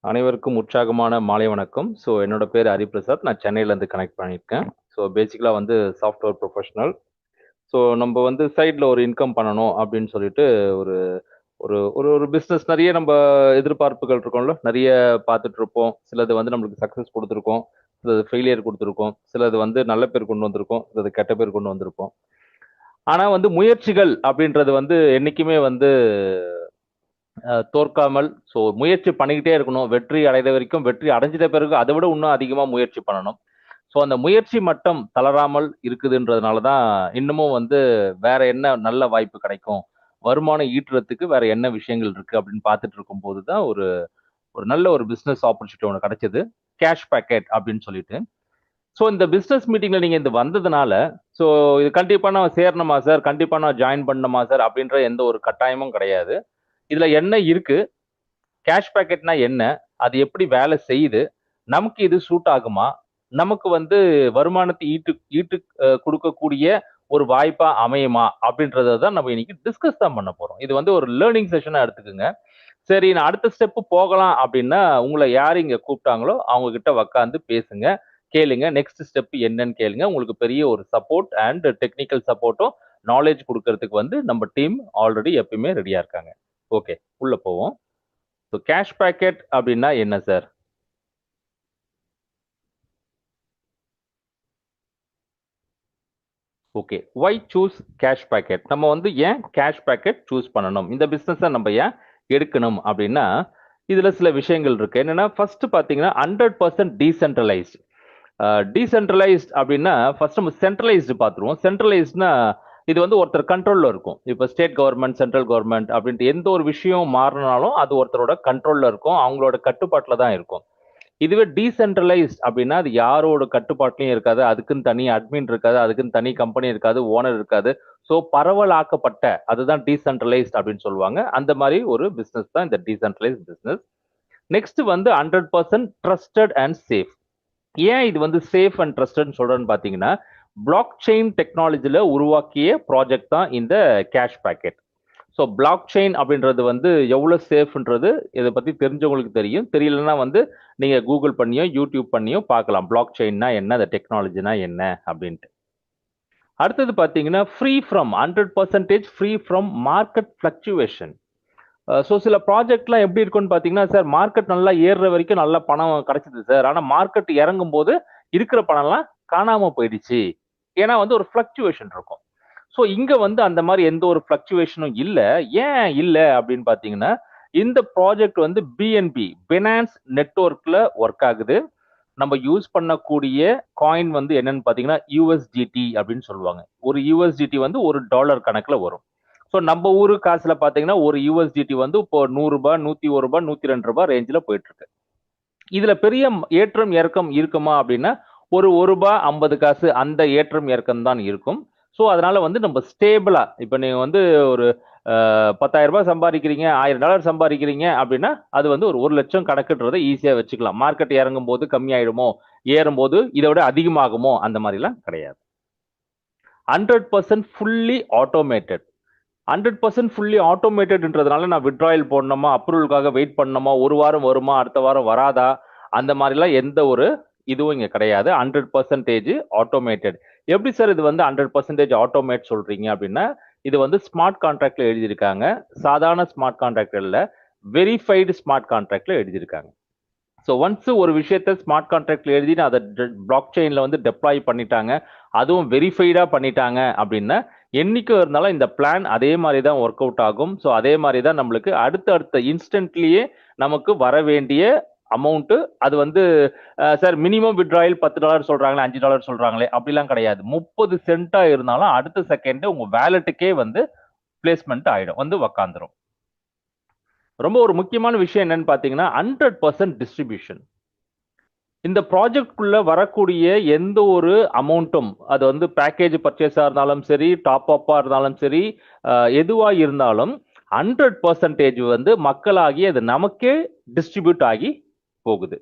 அனைவருக்கும் உற்சாகமான மாலை வணக்கம். என்னோட பேரு ஹரிபிரசாத். நான் சென்னையிலேருந்து கனெக்ட் பண்ணியிருக்கேன். பேசிக்கலா வந்து சாஃப்ட்வேர் ப்ரொஃபஷனல். நம்ப வந்து சைட்ல ஒரு இன்கம் பண்ணணும் அப்படின்னு சொல்லிட்டு ஒரு ஒரு ஒரு ஒரு பிசினஸ் நெறைய நம்ப எதிர்பார்ப்புகள் இருக்கும்ல. நெறைய பார்த்துட்டுருப்போம். சிலது வந்து நம்மளுக்கு சக்சஸ் குடுத்துருக்கும். சிலது ஃபெயிலியர் குடுத்துருக்கும். சிலது வந்து நல்ல பேர் கொண்டு வந்திருக்கும். சிலது கெட்ட பேர் கொண்டு வந்திருக்கும். ஆனா வந்து முயற்சிகள் அப்படின்றது வந்து என்னைக்குமே வந்து தோற்காமல் முயற்சி பண்ணிக்கிட்டே இருக்கணும். வெற்றி அடைந்த வரைக்கும் வெற்றி அடைஞ்சிட்ட பிறகு அதை விட இன்னும் அதிகமா முயற்சி பண்ணணும். அந்த முயற்சி மட்டம் தளராமல் இருக்குதுன்றதுனால தான் இன்னமும் வந்து வேற என்ன நல்ல வாய்ப்பு கிடைக்கும்? வருமானம் ஈட்டுறதுக்கு வேற என்ன விஷயங்கள் இருக்கு அப்படின்னு பார்த்துட்டு இருக்கும்போது தான் ஒரு ஒரு நல்ல ஒரு பிசினஸ் ஆப்பர்ச்சுனிட்டி ஒண்ணு கிடைச்சது. கேஷ் பாக்கெட் அப்படின்னு சொல்லிட்டு. இந்த பிசினஸ் மீட்டிங்ல நீங்க இந்த வந்ததுனால, ஸோ இது கண்டிப்பா நான் சேரணுமா சார்? கண்டிப்பா நான் ஜாயின் பண்ணணுமா சார்? அப்படின்ற எந்த ஒரு கட்டாயமும் கிடையாது. இதுல என்ன இருக்கு? கேஷ் பாக்கெட்னா என்ன? அது எப்படி வேலை செய்யுது? நமக்கு இது சூட் ஆகுமா? நமக்கு வந்து வருமானத்தை ஈட்டு ஈட்டு குடுக்கக்கூடிய ஒரு வாய்ப்பா அமையுமா? அப்படின்றத தான் நம்ம இன்னைக்கு டிஸ்கஸ் தான் பண்ண போறோம். இது வந்து ஒரு லேர்னிங் செஷனா எடுத்துக்கங்க. சரி நான் அடுத்த ஸ்டெப் போகலாம் அப்படின்னா, உங்கள யாரு இங்க கூப்பிட்டாங்களோ, அவங்க கிட்ட உட்கார்ந்து பேசுங்க. கேளுங்க. நெக்ஸ்ட் ஸ்டெப் என்னன்னு கேளுங்க. உங்களுக்கு பெரிய ஒரு சப்போர்ட் அண்ட் டெக்னிக்கல் சப்போர்ட்டும், நாலேட்ஜ் குடுக்கறதுக்கு வந்து நம்ம டீம் ஆல்ரெடி எப்பயுமே ரெடியா இருக்காங்க. ஓகே. உள்ள போவோம். கேஷ் பாக்கெட் அப்படின்னா என்ன sir? Okay. Why choose cash pocket? நம்ம வந்து ஏன் கேஷ் பாக்கெட் சூஸ் பண்ணணும்? இந்த பிசினஸ நம்ம ஏன் எடுக்கணும் அப்படின்னா, இதுல சில விஷயங்கள் இருக்கு. என்னன்னா, ஃபர்ஸ்ட் பார்த்தீங்கன்னா 100% டீசென்ட்ரலைஸ்ட். டீசென்ட்ரலைஸ்ட் அப்படின்னா, ஃபர்ஸ்ட் நம்ம சென்ட்ரலைஸ்டு பார்த்துருவோம். சென்ட்ரலைஸ்ட்னா, இது வந்து ஒருத்தர் கண்ட்ரோல்ல இருக்கும். இப்ப ஸ்டேட் கவர்ன்மென்ட், சென்ட்ரல் கவர்ன்மென்ட் அப்படின்ட்டு எந்த ஒரு விஷயம் மாறுனாலும், அது ஒருத்தரோட கண்ட்ரோல்ல இருக்கும். அவங்களோட கட்டுப்பாட்டுல தான் இருக்கும். இதுவே டீசென்ட்ரலைஸ்ட் அப்படின்னா, அது யாரோட கட்டுப்பாட்டுலயும் இருக்காது. அதுக்குன்னு தனி அட்மின் இருக்காது. அதுக்குன்னு தனி கம்பெனி இருக்காது. ஓனர் இருக்காது. பரவலாக்கப்பட்ட அதுதான் டீசென்ட்ரலைஸ்ட் அப்படின்னு சொல்லுவாங்க. அந்த மாரி ஒரு பிசினஸ் தான் இந்த டீசென்ட்ரலைஸ்ட் பிசினஸ். நெக்ஸ்ட் வந்து 100% ட்ரஸ்டட் அண்ட் சேஃப். ஏன் இது வந்து சேஃப் அண்ட் ட்ரஸ்டட்ன்னு சொல்றேன்னு பார்த்தீங்கன்னா, பிளாக் செயின் டெக்னாலஜில உருவாக்கிய ப்ராஜெக்ட் தான் இந்த கேஷ் பாக்கெட். பிளாக் செயின் அப்படின்றது வந்து எவ்வளோ சேஃப்ன்றது இதை பத்தி தெரிஞ்சவங்களுக்கு தெரியும். தெரியலன்னா வந்து நீங்க கூகுள் பண்ணியோ, யூடியூப் பண்ணியோ பார்க்கலாம். பிளாக் செயின்னா என்ன? அந்த டெக்னாலஜினா என்ன? அப்படின்ட்டு. அடுத்தது பார்த்தீங்கன்னா, free from 100% free from market fluctuation. சில ப்ராஜெக்ட்லாம் எப்படி இருக்கும்னு பார்த்தீங்கன்னா, சார் மார்க்கெட் நல்லா ஏறுற வரைக்கும் நல்ல பணம் கிடைச்சது சார். ஆனா மார்க்கெட் இறங்கும்போது இருக்கிற பணம்லாம் காணாம போயிடுச்சு. ஏன்னா வந்து ஒரு ஃப்ளக்சுவேஷன் இருக்கும். இங்க வந்து அந்த மாரி எந்த ஒரு ஃப்ளக்சுவேஷனும் இல்ல. ஏன் இல்ல அப்படின்னு பார்த்தீங்கன்னா, இந்த ப்ராஜெக்ட் வந்து பிஎன்பி பினான்ஸ் நெட்வொர்க்ல ஒர்க் ஆகுது. நம்ம யூஸ் பண்ணக்கூடிய காயின் வந்து என்னன்னு பார்த்தீங்கன்னா, யுஎஸ்டிடி அப்படின்னு சொல்லுவாங்க. ஒரு யுஎஸ்டிடி வந்து $1 கணக்குல வரும். நம்ம ஊரு காசுல பார்த்தீங்கன்னா, ஒரு யுஎஸ்டிடி வந்து இப்போ ரூ. 100, ரூ. 101, ரூ. 102 ரேஞ்சுல போயிட்டு இருக்கு. இதுல பெரிய ஏற்றம் இறக்கம் இருக்குமா அப்படின்னா, ஒரு ரூ. 1 50 காசு அந்த ஏற்றம் இறக்கம் தான் இருக்கும். அதனால வந்து நம்ம ஸ்டேபிளா இப்ப நீங்க வந்து ஒரு ரூ. 10,000 சம்பாதிக்கிறீங்க, $1000 சம்பாதிக்கிறீங்க அப்படின்னா, அது வந்து ஒரு 1,00,000 கணக்குன்றத ஈஸியா வச்சுக்கலாம். மார்க்கெட் இறங்கும்போது கம்மியாயிடுமோ, ஏறும்போது இத விட அதிகமாகுமோ அந்த மாரிலாம் கிடையாது. 100% ஃபுல்லி ஆட்டோமேட்டட். 100% ஃபுல்லி ஆட்டோமேட்டட்ன்றதுனால நான் வித்ட்ராயல் போடணுமா, அப்ரூவலுக்காக வெயிட் பண்ணணுமா, 1 வாரம் வருமா, அடுத்த வாரம் வராதா, அந்த மாரிலாம் எந்த ஒரு இதுவும் இங்க கிடையாது. 100% ஆட்டோமேட்டட். எப்படி சார் இது வந்து 100% ஆட்டோமேட் சொல்றீங்க அப்படின்னா, இது வந்து ஸ்மார்ட் கான்ட்ராக்ட்ல எழுதியிருக்காங்க. சாதாரண ஸ்மார்ட் கான்ட்ராக்ட் இல்ல. வெரிஃபைடு ஸ்மார்ட் கான்ட்ராக்ட்ல எழுதியிருக்காங்க. ஒன்ஸ் ஒரு விஷயத்த ஸ்மார்ட் கான்ட்ராக்ட்ல எழுதி அத பிளாக் செயின்ல வந்து டெப்ளாய் பண்ணிட்டாங்க. அதுவும் வெரிஃபைடா பண்ணிட்டாங்க அப்படின்னா, என்னைக்கு இருந்தாலும் இந்த பிளான் அதே மாரி தான் ஒர்க் அவுட் ஆகும். அதே மாரி தான் நம்மளுக்கு அடுத்த இன்ஸ்டன்ட்லயே நமக்கு வர வேண்டிய அமௌண்ட் அது வந்து சார் மினிமம் வித்ட்ராயல் $10 சொல்றாங்களே, $5 சொல்றாங்களே அப்படிலாம் கிடையாது. 30 சென்ட்டா இருந்தாலும் அடுத்த செகண்ட் உங்க வாலெட்டுக்கே வந்து பிளேஸ்மென்ட் ஆயிடும். வந்து உக்காந்துரும். ரொம்ப ஒரு முக்கியமான விஷயம் என்னன்னு பார்த்தீங்கன்னா, 100% டிஸ்ட்ரிபியூஷன். இந்த ப்ராஜெக்ட்குள்ள வரக்கூடிய எந்த ஒரு அமௌண்ட்டும், அது வந்து பேக்கேஜ் பர்ச்சேஸா இருந்தாலும் சரி, டாப் அப்பா இருந்தாலும் சரி, எதுவா இருந்தாலும் 100% வந்து மக்களாகிய அது நமக்கே டிஸ்ட்ரிபியூட் ஆகி போகுது.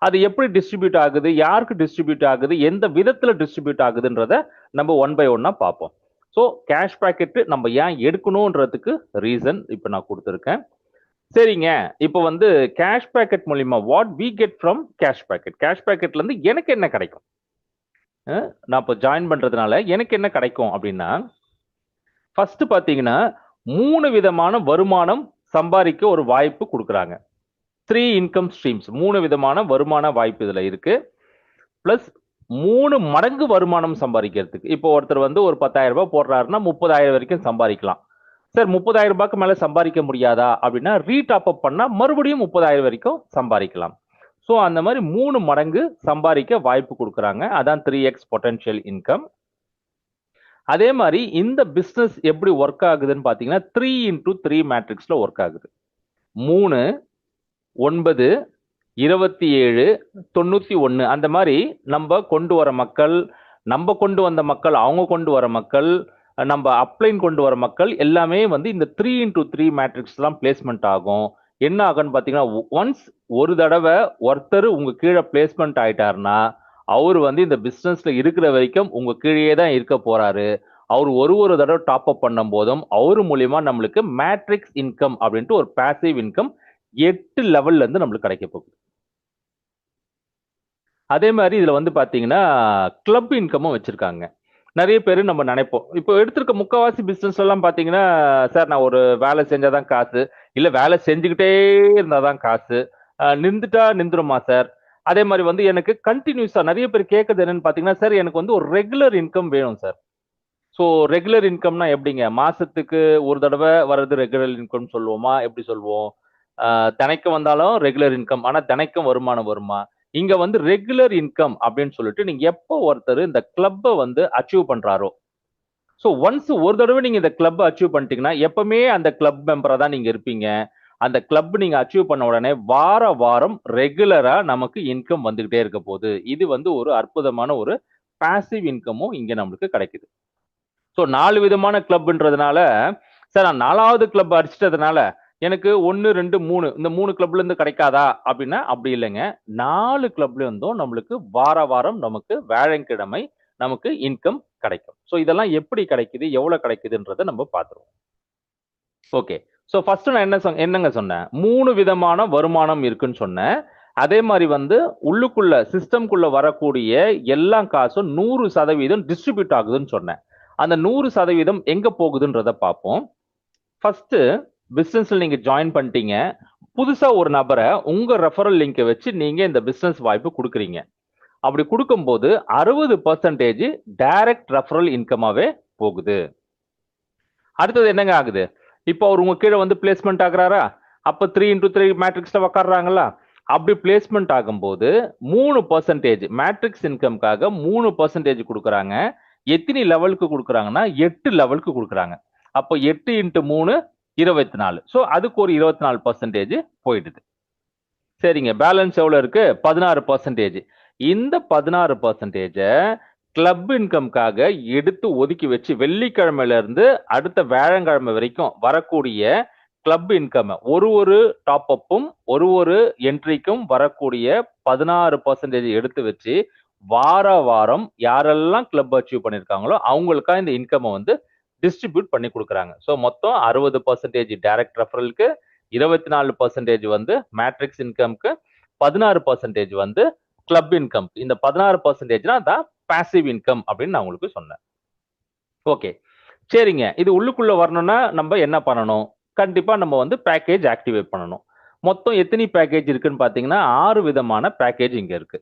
அது எப்படி டிஸ்ட்ரிபியூட் ஆகுது? யாருக்கு டிஸ்ட்ரிபியூட் ஆகுது? எந்த விதத்துல டிஸ்ட்ரிபியூட் ஆகுதுன்றத நம்ம ஒன் பை ஒன்னா பார்ப்போம். கேஷ் பாக்கெட் நம்ம ஏன் எடுக்கணும்ன்றதுக்கு ரீசன் இப்ப நான் குடுத்திருக்கேன். சரிங்க. இப்போ வந்து கேஷ் பாக்கெட் மூலியமா what we get from cash pocket. Cash பாக்கெட்ல இருந்து எனக்கு என்ன கிடைக்கும்? நான் இப்போ ஜாயின் பண்றதுனால எனக்கு என்ன கிடைக்கும் அப்படின்னா, ஃபர்ஸ்ட் பாத்தீங்கன்னா 3 விதமான வருமானம் சம்பாதிக்க ஒரு வாய்ப்பு குடுக்குறாங்க. 3 இன்கம் ஸ்ட்ரீம்ஸ் 3 விதமான வருமான வாய்ப்பு இதுல இருக்கு. பிளஸ் 3 மடங்கு வருமானம் சம்பாதிக்கிறதுக்கு. இப்போ ஒருத்தர் வந்து ஒரு ரூ. 10,000 போடுறாருன்னா 30,000 வரைக்கும் சம்பாதிக்கலாம். சார் ரூ. 30,000க்கு மேல சம்பாதிக்க முடியாதா? அப்படின்னா ரீடாப் அப் பண்ணா மறுபடியும் 30,000 வரைக்கும் சம்பாதிக்கலாம். ஸோ அந்த மாதிரி 3 மடங்கு சம்பாதிக்க வாய்ப்பு குடுக்குறாங்க. அதான் 3x பொட்டன்ஷியல் இன்கம். அதே மாதிரி இந்த பிசினஸ் எப்படி ஒர்க் ஆகுதுன்னு பாத்தீங்கன்னா 3x3 மேட்ரிக்ஸ்ல ஒர்க் ஆகுது. 3, 9, 27, 91 அந்த மாதிரி நம்ம கொண்டு வர மக்கள், நம்ம கொண்டு வந்த மக்கள், அவங்க கொண்டு வர மக்கள், நம்ம அப்ளைன் கொண்டு வர மக்கள் எல்லாமே வந்து இந்த 3x3 மேட்ரிக்ஸ் தான் பிளேஸ்மெண்ட் ஆகும். என்ன ஆகும்னு பாத்தீங்கன்னா ஒன்ஸ் ஒரு தடவை ஒருத்தர் உங்க கீழே பிளேஸ்மெண்ட் ஆயிட்டாருன்னா அவர் வந்து இந்த பிசினஸ்ல இருக்கிற வரைக்கும் உங்க கீழே தான் இருக்க போறாரு. அவர் ஒரு தடவை டாப் அப் பண்ணும் போதும் அவர் மூலியமா நம்மளுக்கு மேட்ரிக்ஸ் இன்கம் அப்படின்ட்டு ஒரு பாசிவ் இன்கம் 8 லெவல்ல இருந்து நம்மளுக்கு கிடைக்க போகுது. அதே மாதிரி இதுல வந்து பாத்தீங்கன்னா கிளப் இன்கமும் வச்சிருக்காங்க. நிறைய பேர் நம்ம நினைப்போம். இப்போ எடுத்திருக்க முக்காவாசி பிசினஸ் எல்லாம் பாத்தீங்கன்னா, சார் நான் ஒரு வேலை செஞ்சாதான் காசு, இல்ல வேலை செஞ்சுக்கிட்டே இருந்தாதான் காசு, நின்றுட்டா நின்றுமா சார்? அதே மாதிரி வந்து எனக்கு கண்டினியூஸா நிறைய பேர் கேட்கறது என்னன்னு பாத்தீங்கன்னா, சார் எனக்கு வந்து ஒரு ரெகுலர் இன்கம் வேணும் சார். ஸோ ரெகுலர் இன்கம்னா எப்படிங்க? மாசத்துக்கு ஒரு தடவை வர்றது ரெகுலர் இன்கம் சொல்லுவோமா? எப்படி சொல்லுவோம்? தினைக்கும் வந்தாலும் ரெகுலர் இன்கம். ஆனா தினைக்கும் வருமானம் வருமா? இங்க வந்து ரெகுலர் இன்கம் அப்படின்னு சொல்லிட்டு நீங்க எப்போ ஒருத்தர் இந்த கிளப்ப வந்து அச்சீவ் பண்றாரோ, ஸோ ஒன்ஸ் ஒரு தடவை நீங்க இந்த கிளப் அச்சீவ் பண்ணிட்டீங்கன்னா, எப்பவுமே அந்த கிளப் மெம்பரா தான் நீங்க இருப்பீங்க. அந்த கிளப் நீங்க அச்சீவ் பண்ண உடனே வார வாரம் ரெகுலரா நமக்கு இன்கம் வந்துகிட்டே இருக்க போகுது. இது வந்து ஒரு அற்புதமான ஒரு பாசிவ் இன்கமும் இங்க நம்மளுக்கு கிடைக்குது. ஸோ 4 விதமான கிளப்ன்றதுனால, சார் நான் 4வது கிளப் அடிச்சிட்டதுனால, எனக்கு 1, 2, 3 இந்த 3 கிளப்ல இருந்து கிடைக்காதா? அப்படின்னா அப்படி இல்லைங்க. 4 கிளப்ல இருந்தும் நம்மளுக்கு வார வாரம் நமக்கு வியாழக்கிழமை நமக்கு இன்கம் கிடைக்கும். ஸோ இதெல்லாம் எப்படி கிடைக்குது? எவ்வளவு கிடைக்குதுன்றத நம்ம பார்த்துருவோம். ஓகே. ஸோ ஃபர்ஸ்ட் நான் என்னங்க சொன்னேன்? 3 விதமான வருமானம் இருக்குன்னு சொன்னேன். அதே மாரி வந்து உள்ளுக்குள்ள சிஸ்டம்க்குள்ள வரக்கூடிய எல்லா காசும் 100% டிஸ்ட்ரிபியூட் ஆகுதுன்னு சொன்னேன். அந்த 100% எங்க போகுதுன்றத பார்ப்போம். ஃபர்ஸ்ட் பிசினஸ்ல நீங்க ஜாயின் பண்ணிட்டீங்க. புதுசா ஒரு நபர உங்க ரெஃபரல் லிங்க் வச்சு நீங்க இந்த பிசினஸ் வாய்ப்பு குடுக்குறீங்க. அப்படி குடுக்கும்போது 60% டைரக்ட் ரெஃபரல் இன்கமாவே போகுது. அடுத்தது என்னங்க ஆகுது? இப்போ அவர் உங்க கீழ வந்து பிளேஸ்மெண்ட் ஆகுறாரா? அப்ப 3x3 மேட்ரிக்ஸ்ல உட்கார்றாங்களா? அப்படி பிளேஸ்மெண்ட் ஆகும்போது 3% மேட்ரிக்ஸ் இன்கம்காக 3% குடுக்குறாங்க. எத்தனை லெவலுக்கு குடுக்குறாங்கன்னா 8 லெவலுக்கு குடுக்குறாங்க. அப்போ 8 இன்டு 3 24. ஸோ அதுக்கு ஒரு 24% போயிடுது. சரிங்க. பேலன்ஸ் எவ்வளவு இருக்கு? 16%. இந்த 16% கிளப் இன்கம்காக எடுத்து ஒதுக்கி வச்சு வெள்ளிக்கிழமையில இருந்து அடுத்த வியாழக்கிழமை வரைக்கும் வரக்கூடிய கிளப் இன்கம் ஒரு டாப் அப்பும் ஒரு என்ட்ரிக்கும் வரக்கூடிய 16% எடுத்து வச்சு வார வாரம் யாரெல்லாம் கிளப் அச்சீவ் பண்ணிருக்காங்களோ அவங்களுக்கா இந்த இன்கம் வந்து டிஸ்ட்ரிபியூட் பண்ணி கொடுக்குறாங்க. ஸோ மொத்தம் 60% டைரக்ட் ரெஃபரலுக்கு, 24% வந்து மேட்ரிக்ஸ் இன்கம்க்கு, 16% வந்து கிளப் இன்கம். இந்த 16% தான் பாசிவ் இன்கம் அப்படின்னு நான் உங்களுக்கு சொன்னேன். ஓகே. சரிங்க. இது உள்ளுக்குள்ள வரணும்னா நம்ம என்ன பண்ணணும்? கண்டிப்பா நம்ம வந்து பேக்கேஜ் ஆக்டிவேட் பண்ணணும். மொத்தம் எத்தனை பேக்கேஜ் இருக்குன்னு பாத்தீங்கன்னா 6 விதமான பேக்கேஜ் இங்க இருக்கு.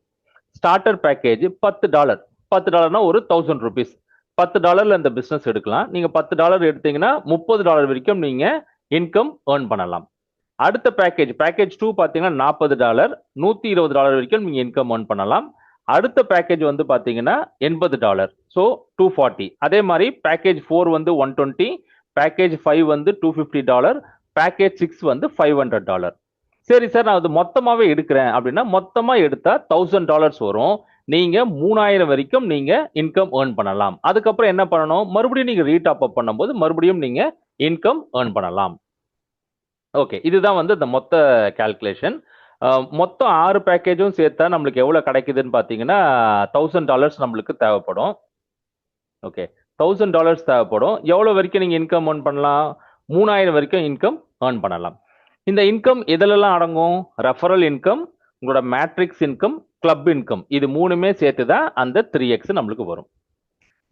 Starter package $10. $10னா ஒரு ₹1000. $10ல இந்த பிசினஸ் எடுக்கலாம். நீங்க $10 எடுத்தீங்கன்னா $30 வரைக்கும் நீங்க இன்கம் ஏர்ன் பண்ணலாம். அடுத்த பேக்கேஜ் 2 பாத்தீங்கன்னா $40, $120 வரைக்கும் நீங்க இன்கம் ஏர்ன் பண்ணலாம். அடுத்த பேக்கேஜ் வந்து பாத்தீங்கன்னா $80. ஸோ 240. அதே மாதிரி பேக்கேஜ் 4 வந்து 120, பேக்கேஜ் 5 வந்து $250, பேக்கேஜ் 6 வந்து $500. சரி சார் நான் அது மொத்தமாவே எடுக்கிறேன் அப்படின்னா மொத்தமா எடுத்தா $1000 வரும். நீங்க 3000 வரைக்கும் நீங்க இன்கம் ஏர்ன் பண்ணலாம். அதுக்கப்புறம் என்ன பண்ணணும்? மறுபடியும் நீங்க ரீடாப் அப் பண்ணும்போது மறுபடியும் நீங்க இன்கம் ஏர்ன் பண்ணலாம். ஓகே. இதுதான் வந்து இந்த மொத்த கால்குலேஷன். மொத்தம் 6 பேக்கேஜும் சேர்த்தா நம்மளுக்கு எவ்வளவு கிடைக்குதுன்னு பாத்தீங்கன்னா $1000 நம்மளுக்கு தேவைப்படும். ஓகே. $1000 தேவைப்படும். எவ்வளவு வரைக்கும் நீங்க இன்கம் ஏர்ன் பண்ணலாம்? 3000 வரைக்கும் இன்கம் ஏர்ன் பண்ணலாம். இந்த இன்கம் எதுலெல்லாம் அடங்கும்? ரெஃபரல் இன்கம், உங்களோட மேட்ரிக்ஸ் இன்கம், கிளப் இன்கம், இது மூணுமே சேர்த்து தான் அந்த 3x நம்மளுக்கு வரும்.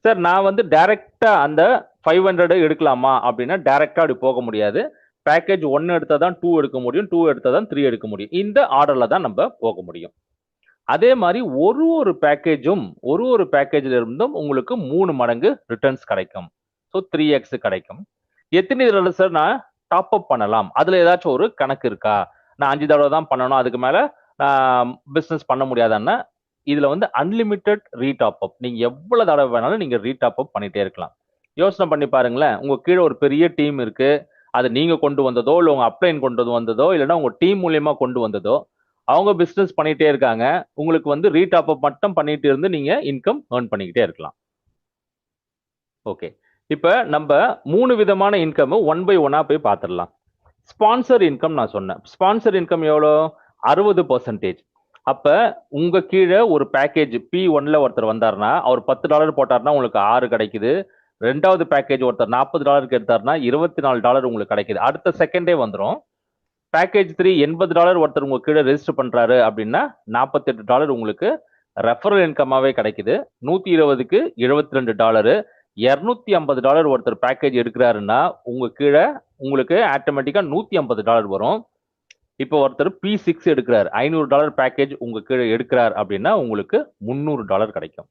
சார் நான் வந்து டைரக்டா அந்த 500 எடுக்கலாமா அப்படின்னா டைரக்டா அப்படி போக முடியாது. பேக்கேஜ் 1 எடுத்தா தான் 2 எடுக்க முடியும், 2 எடுத்தா தான் 3 எடுக்க முடியும். இந்த ஆர்டர்ல தான் நம்ம போக முடியும். அதே மாதிரி ஒரு பேக்கேஜ்ல இருந்தும் உங்களுக்கு 3 மடங்கு ரிட்டர்ன்ஸ் கிடைக்கும். ஸோ 3x கிடைக்கும். எத்தனை தடவை சார் நான் டாப் அப் பண்ணலாம்? அதுல ஏதாச்சும் ஒரு கணக்கு இருக்கா? நான் 5 தடவை தான் பண்ணணும், அதுக்கு மேல பிசினஸ் பண்ண முடியாதான்னா இதுல வந்து அன்லிமிட்டெட் ரீடாப் அப். நீங்க எவ்வளவு தடவை வேணாலும் நீங்க ரீடாப் அப் பண்ணிட்டே இருக்கலாம். யோசனை பண்ணி பாருங்களேன், உங்க கீழே ஒரு பெரிய டீம் இருக்கு. அது நீங்க கொண்டு வந்ததோ இல்ல உங்க அப்ளைன் கொண்டு வந்ததோ இல்லைன்னா உங்க டீம் மூலியமா கொண்டு வந்ததோ, அவங்க பிசினஸ் பண்ணிட்டே இருக்காங்க. உங்களுக்கு வந்து ரீடாப் அப் மட்டும் பண்ணிட்டு இருந்து நீங்க இன்கம் ஏர்ன் பண்ணிக்கிட்டே இருக்கலாம். ஓகே, இப்ப நம்ம 3 விதமான இன்கம் ஒன் பை ஒன்னா போய் பார்த்துடலாம். ஸ்பான்சர் இன்கம் நான் சொன்னேன். ஸ்பான்சர் இன்கம் எவ்வளோ? 60%. அப்ப உங்க கீழே ஒரு பேக்கேஜ் P1ல ஒருத்தர் வந்தாருன்னா அவர் $10 போட்டாருன்னா உங்களுக்கு 6 கிடைக்குது. ரெண்டாவது பேக்கேஜ் ஒருத்தர் $40 எடுத்தாருன்னா $24 உங்களுக்கு கிடைக்குது. அடுத்த செகண்டே வந்துடும். பேக்கேஜ் 3 $80 ஒருத்தர் உங்க கீழே ரெஜிஸ்டர் பண்றாரு அப்படின்னா $48 உங்களுக்கு ரெஃபரல் இன்கமாவே கிடைக்குது. 120க்கு $72, $250 ஒருத்தர் பேக்கேஜ் எடுக்கிறாருன்னா உங்க கீழே உங்களுக்கு ஆட்டோமேட்டிக்கா $150 வரும். இப்போ ஒருத்தர் P6 எடுக்கிறார், $500 பேக்கேஜ் உங்க கீழே எடுக்கிறார் அப்படின்னா உங்களுக்கு $300 கிடைக்கும்.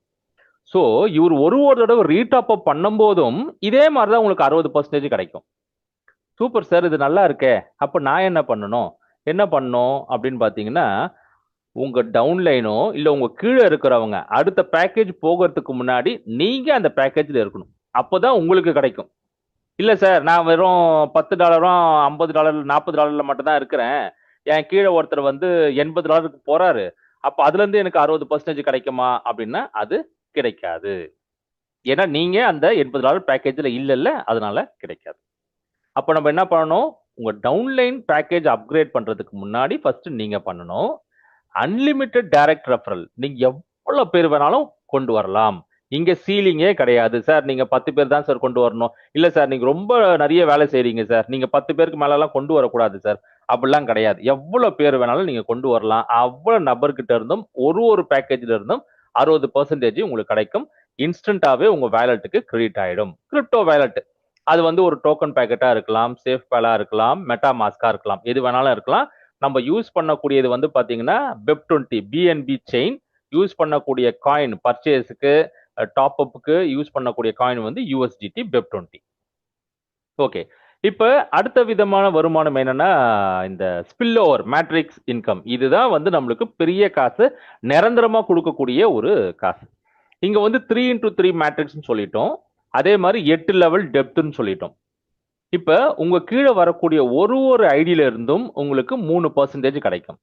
ஸோ இவர் ஒரு தடவை ரீடாப் அப் பண்ணும் போதும் இதே மாதிரி தான் உங்களுக்கு 60% கிடைக்கும். சூப்பர் சார், இது நல்லா இருக்கே. அப்ப நான் என்ன பண்ணணும் அப்படின்னு பாத்தீங்கன்னா, உங்க டவுன்லைனோ இல்ல உங்க கீழே இருக்கிறவங்க அடுத்த பேக்கேஜ் போகிறதுக்கு முன்னாடி நீங்க அந்த பேக்கேஜ்ல இருக்கணும். அப்பதான் உங்களுக்கு கிடைக்கும். இல்ல சார், நான் வெறும் $10, $50, $40 மட்டும் தான் இருக்கிறேன், என் கீழே ஒருத்தர் வந்து $80 போறாரு, அப்ப அதுல இருந்து எனக்கு 60% கிடைக்குமா அப்படின்னா அது கிடைக்காது. ஏன்னா நீங்க அந்த $80 பேக்கேஜ்ல இல்ல, அதனால கிடைக்காது. அப்ப நம்ம என்ன பண்ணணும்? உங்க டவுன்லைன் பேக்கேஜ் அப்கிரேட் பண்றதுக்கு முன்னாடி ஃபர்ஸ்ட் நீங்க பண்ணணும். அன்லிமிட்டெட் டைரக்ட் ரெஃபரல் நீங்க எவ்வளவு பேர் வேணாலும் கொண்டு வரலாம். இங்க சீலிங்கே கிடையாது. சார் நீங்க 10 பேர் தான் சார் கொண்டு வரணும். இல்ல சார் நீங்க ரொம்ப நிறைய வேலை செய்றீங்க சார், நீங்க 10 பேருக்கு மேல எல்லாம் கொண்டு வரக்கூடாது சார், அப்படிலாம் கிடையாது. எவ்வளவு பேர் வேணாலும் நீங்க கொண்டு வரலாம். அவ்வளவு நபர்கிட்ட இருந்தும் ஒரு பேக்கேஜ்ல இருந்தும் 60% உங்களுக்கு கிடைக்கும். இன்ஸ்டன்டாவே உங்க வேலெட்டுக்கு கிரெடிட் ஆயிடும். கிரிப்டோ வேலெட் அது வந்து ஒரு டோக்கன் பேக்கெட்டா இருக்கலாம், சேஃப் பேலா இருக்கலாம், மெட்டா மாஸ்கா இருக்கலாம், எது வேணாலும் இருக்கலாம். நம்ம யூஸ் பண்ணக்கூடியது வந்து பாத்தீங்கன்னா BEP20 BNB செயின். யூஸ் பண்ணக்கூடிய காயின் பர்ச்சேஸுக்கு டாப் அப்புக்கு யூஸ் பண்ணக்கூடிய காயின் வந்து USDT BEP20. ஓகே, இப்ப அடுத்த விதமான வருமானம் என்னன்னா இந்த ஸ்பில் ஓவர் மேட்ரிக்ஸ் இன்கம். இதுதான் வந்து நம்மளுக்கு பெரிய காசு, நிரந்தரமா கொடுக்கக்கூடிய ஒரு காசு. இங்க வந்து 3x3 மேட்ரிக்ஸ் சொல்லிட்டோம். அதே மாதிரி 8 லெவல் டெப்த்னு சொல்லிட்டோம். இப்ப உங்க கீழே வரக்கூடிய ஒரு ஐடியில இருந்தும் உங்களுக்கு 3% கிடைக்கும்.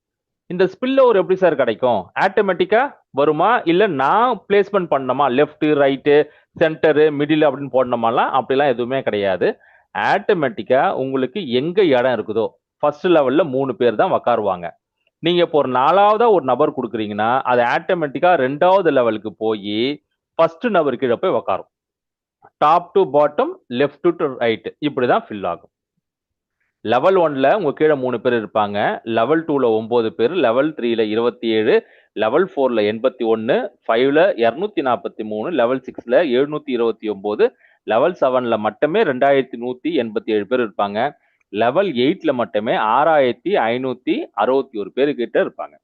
இந்த ஸ்பில் ஓவர் எப்படி சார் கிடைக்கும்? ஆட்டோமேட்டிக்கா வருமா இல்ல நான் பிளேஸ்மெண்ட் பண்ணணுமா? லெஃப்ட், ரைட்டு, சென்டரு, மிடில் அப்படின்னு போடணுமாலாம் அப்படிலாம் எதுவுமே கிடையாது. ஆட்டோமேட்டிக்கா உங்களுக்கு எங்க இடம் இருக்குதோ ஃபர்ஸ்ட் லெவல்ல 3 பேர் தான் உக்காருவாங்க. நீங்க இப்போ ஒரு 4வதா ஒரு நபர் கொடுக்குறீங்கன்னா அது ஆட்டோமேட்டிக்கா 2வது லெவலுக்கு போய் ஃபர்ஸ்ட் நபர் கீழே போய் உக்காரும். Top to bottom, left to right இப்படிதான் ஃபில் ஆகும். லெவல் 1ல உங்க கீழே 3 பேர் இருப்பாங்க, லெவல் 2ல 9 பேர், லெவல் 3ல 27, லெவல் 4ல 81, 5ல 243, லெவல் 6ல 729, லெவல் 7ல மட்டுமே 2187 பேர் இருப்பாங்க, லெவல் 8ல மட்டுமே 6561 பேர் கிட்ட இருப்பாங்க.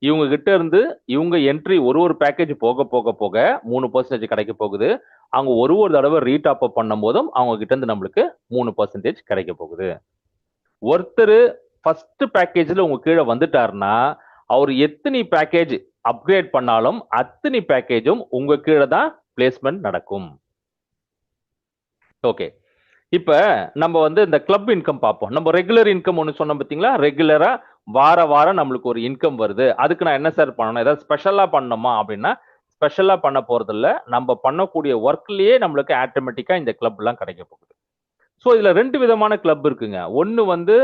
இவங்க கிட்ட இருந்து இவங்க என்ட்ரி ஒரு பேக்கேஜ் போக போக போக 3% கிடைக்க போகுது. அவங்க ஒரு தடவை ரீடாப் அப் பண்ணும் போதும் அவங்க கிட்ட இருந்து நம்மளுக்கு 3% கிடைக்க போகுது. ஒருத்தர் ஃபர்ஸ்ட் பேக்கேஜ்ல உங்க கீழே வந்துட்டாருன்னா அவர் எத்தனை பேக்கேஜ் அப்கிரேட் பண்ணாலும் அத்தனை பேக்கேஜும் உங்க கீழே தான் பிளேஸ்மெண்ட் நடக்கும். ஓகே, இப்ப நம்ம வந்து இந்த கிளப் இன்கம் பார்ப்போம். நம்ம ரெகுலர் இன்கம் ஒன்று சொன்னோம் பார்த்தீங்களா? ரெகுலரா வாரம் நம்மளுக்கு ஒரு இன்கம் வருது, அதுக்கு நான் என்ன சார் பண்ணணும்? ஏதாவது ஸ்பெஷலா பண்ணணுமா அப்படின்னா ஸ்பெஷலா பண்ண போறது இல்ல. நம்ம பண்ணக்கூடிய ஒர்க்லயே நம்மளுக்கு ஆட்டோமேட்டிக்கா இந்த கிளப் எல்லாம் கிடைக்க போகுது. ஸோ இதுல 2 விதமான கிளப் இருக்குங்க. ஒன்னு வந்து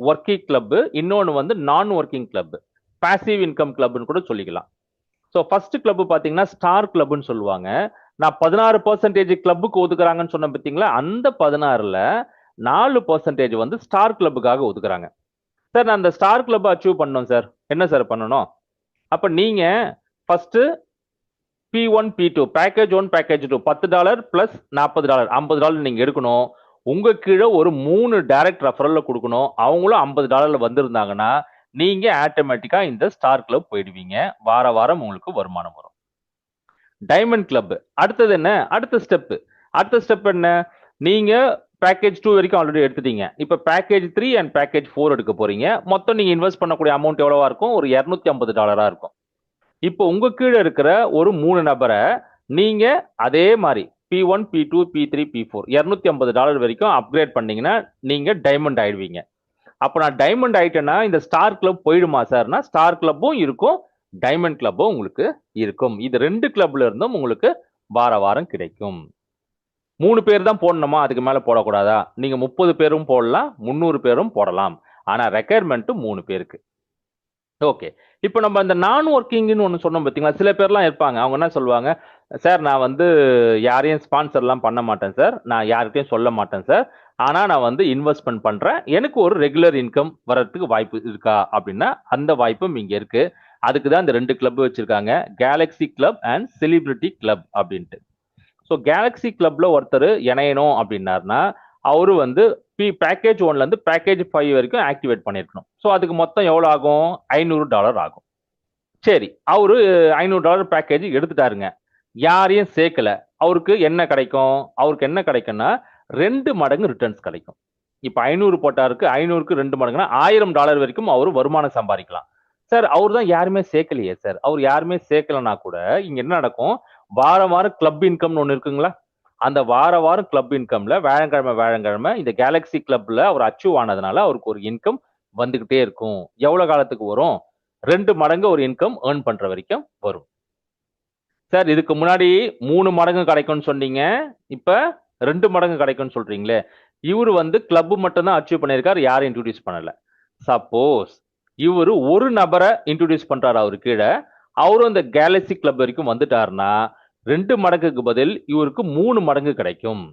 ஒர்க்கிங் கிளப், இன்னொன்னு வந்து நான் ஒர்க்கிங் கிளப், பாசிவ் இன்கம் கிளப்னு கூட சொல்லிக்கலாம். ஸோ ஃபர்ஸ்ட் கிளப் பாத்தீங்கன்னா ஸ்டார் கிளப்னு சொல்லுவாங்க. நான் 16% கிளப்புக்கு ஒதுக்குறாங்கன்னு சொன்ன பார்த்தீங்களா? அந்த 16ல 4% வந்து ஸ்டார் கிளப்புக்காக ஒதுக்குறாங்க. சார் நான் அந்த ஸ்டார் கிளப் அச்சீவ் பண்ணோம் சார், என்ன சார் பண்ணணும்? அப்ப நீங்க first P1 P2 package 1 package 2 $10 plus $40 $50 நீங்க எடுக்கணும். உங்க கீழே ஒரு 3 டைரக்ட் ரெஃபரல்ல கொடுக்கணும். அவங்களும் $50 வந்திருந்தாங்கன்னா நீங்க ஆட்டோமேட்டிக்கா இந்த ஸ்டார் கிளப் போயிடுவீங்க. வார வாரம் உங்களுக்கு வருமானம் வரும். டைமண்ட் கிளப் அடுத்தது என்ன? அடுத்த ஸ்டெப் என்ன? நீங்க பேக்கேஜ் 2 வரைக்கும் ஆல்ரெடி எடுத்துட்டீங்க. இப்ப பேக்கேஜ் 3 அண்ட் பேக்கேஜ் 4 எடுக்க போறீங்க. மொத்தம் நீங்க இன்வெஸ்ட் பண்ணக்கூடிய அமௌண்ட் எவ்வளவா இருக்கும்? ஒரு $250 இருக்கும். இப்போ உங்க கீழே இருக்கிற ஒரு 3 நபரை நீங்க அதே மாதிரி P1 P2 P3 P4 $250 வரைக்கும் அப்கிரேட் பண்ணீங்கன்னா நீங்க டைமண்ட் ஆயிடுவீங்க. அப்ப நான் டைமண்ட் ஆயிட்டேன்னா இந்த ஸ்டார் கிளப் போயிடுமா சார்னா, ஸ்டார் கிளப்பும் இருக்கும், டைமண்ட் கிளப்பும் உங்களுக்கு இருக்கும். இது 2 கிளப்ல இருந்தும் உங்களுக்கு வார வாரம் கிடைக்கும். 3 பேர் தான் போடணுமா? அதுக்கு மேல போடக்கூடாதா? நீங்க 30 பேரும் போடலாம், 300 பேரும் போடலாம். ஆனா ரெக்யர்மெண்ட் 3 பேருக்கு. ஓகே. இப்போ நம்ம அந்த நான் ஒர்க்கிங்னு ஒன்று சொன்னோம் பார்த்தீங்களா? சில பேர்லாம் இருப்பாங்க. அவங்க என்ன சொல்லுவாங்க, சார் நான் வந்து யாரையும் ஸ்பான்சர்லாம் பண்ண மாட்டேன் சார். நான் யார்கிட்டயும் சொல்ல மாட்டேன் சார். ஆனா நான் வந்து இன்வெஸ்ட்மென்ட் பண்றேன். எனக்கு ஒரு ரெகுலர் இன்கம் வர்றதுக்கு வாய்ப்பு இருக்கா? அப்படின்னா அந்த வாய்ப்பும் இங்க இருக்கு. அதுக்கு தான் இந்த 2 கிளப் வச்சிருக்காங்க. Galaxy club and celebrity club அப்படின்ட்டு. ஸோ கேலக்ஸி கிளப்ல ஒருத்தர் இணையணும் அப்படின்னாருன்னா அவரு வந்து பேக்கேஜ் 1ல இருந்து பேக்கேஜ் 5 வரைக்கும் ஆக்டிவேட் பண்ணிருக்கணும். ஸோ அதுக்கு மொத்தம் எவ்வளவு ஆகும்? $500 ஆகும். சரி, அவரு $500 பேக்கேஜ் எடுத்துட்டாருங்க. யாரையும் சேர்க்கல. அவருக்கு என்ன கிடைக்கும்? அவருக்கு என்ன கிடைக்கும்னா 2 மடங்கு ரிட்டர்ன்ஸ் கிடைக்கும். இப்ப 500 போட்டாருக்கு, 500க்கு 2 மடங்குனா $1000 வரைக்கும் அவரு வருமானம் சம்பாதிக்கலாம். சார் அவர் தான் யாருமே சேர்க்கலையே சார். அவர் யாருமே சேர்க்கலனா கூட இங்க என்ன நடக்கும்? வாரம் வாரம் கிளப் இன்கம்னு ஒண்ணு இருக்குங்களா? அந்த வார வாரம் கிளப் இன்கம்ல வியாழக்கிழமை இந்த கேலக்ஸி கிளப்ல அவர் அச்சீவ் ஆனதுனால அவருக்கு ஒரு இன்கம் வந்துகிட்டே இருக்கும். எவ்வளவு காலத்துக்கு வரும்? 2 மடங்கு ஒரு இன்கம் ஏர்ன் பண்ற வரைக்கும் வரும். சார் இதுக்கு முன்னாடி 3 மடங்கு கிடைக்கும்னு சொன்னீங்க. இப்ப 2 மடங்கு கிடைக்கும்னு சொல்றீங்களே. இவரு வந்து கிளப் மட்டும் தான் அச்சீவ் பண்ணியிருக்காரு. யாரும் இன்ட்ரோடியூஸ் பண்ணல. சப்போஸ் இவரு ஒரு நபரை இன்ட்ரோடியூஸ் பண்றாரு அவரு கீழ. அவரும் இந்த கேலக்ஸி கிளப் வரைக்கும் வந்துட்டாருன்னா 2 மடங்குக்கு பதில் இவருக்கு 3 மடங்கு கிடைக்கும்.